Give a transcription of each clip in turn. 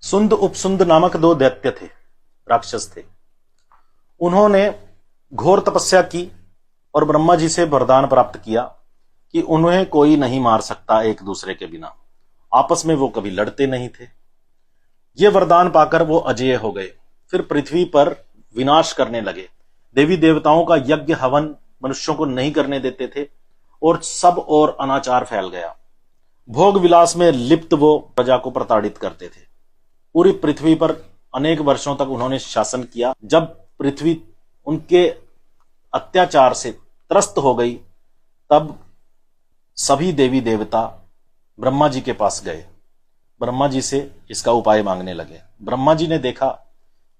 सुंद उपसुंद नामक दो दैत्य थे, राक्षस थे। उन्होंने घोर तपस्या की और ब्रह्मा जी से वरदान प्राप्त किया कि उन्हें कोई नहीं मार सकता एक दूसरे के बिना। आपस में वो कभी लड़ते नहीं थे। ये वरदान पाकर वो अजेय हो गए। फिर पृथ्वी पर विनाश करने लगे। देवी देवताओं का यज्ञ हवन मनुष्यों को नहीं करने देते थे और सब और अनाचार फैल गया। भोग विलास में लिप्त वो प्रजा को प्रताड़ित करते थे। पूरी पृथ्वी पर अनेक वर्षों तक उन्होंने शासन किया। जब पृथ्वी उनके अत्याचार से त्रस्त हो गई, तब सभी देवी देवता ब्रह्मा जी के पास गए। ब्रह्मा जी से इसका उपाय मांगने लगे। ब्रह्मा जी ने देखा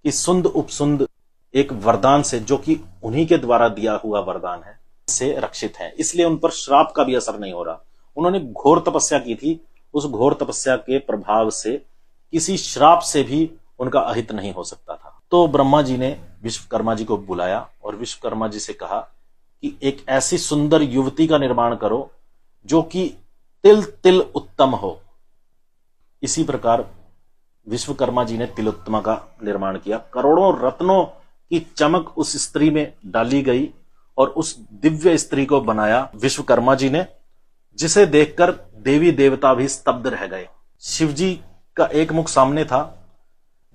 कि सुंद उपसुंद एक वरदान से, जो कि उन्हीं के द्वारा दिया हुआ वरदान है, से रक्षित है, इसलिए उन पर श्राप का भी असर नहीं हो रहा। उन्होंने घोर तपस्या की थी। उस घोर तपस्या के प्रभाव से किसी श्राप से भी उनका अहित नहीं हो सकता था। तो ब्रह्मा जी ने विश्वकर्मा जी को बुलाया और विश्वकर्मा जी से कहा कि एक ऐसी सुंदर युवती का निर्माण करो जो कि तिल तिल उत्तम हो। इसी प्रकार विश्वकर्मा जी ने तिलोत्तमा का निर्माण किया। करोड़ों रत्नों की चमक उस स्त्री में डाली गई और उस दिव्य स्त्री को बनाया विश्वकर्मा जी ने, जिसे देखकर देवी देवता भी स्तब्ध रह गए। शिवजी का एक मुख सामने था।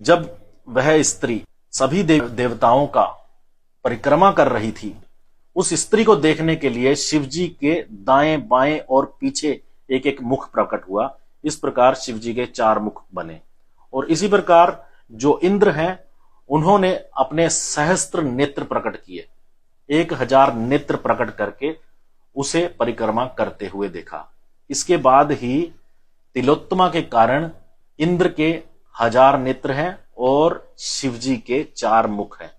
जब वह स्त्री सभी देवताओं का परिक्रमा कर रही थी, उस स्त्री को देखने के लिए शिवजी के दाएं बाएं और पीछे एक एक मुख प्रकट हुआ। इस प्रकार शिवजी के 4 मुख बने। और इसी प्रकार जो इंद्र हैं, उन्होंने अपने सहस्त्र नेत्र प्रकट किए। 1000 नेत्र प्रकट करके उसे परिक्रमा करते हुए देखा। इसके बाद ही तिलोत्तमा के कारण इंद्र के 1000 नेत्र हैं और शिवजी के 4 मुख हैं।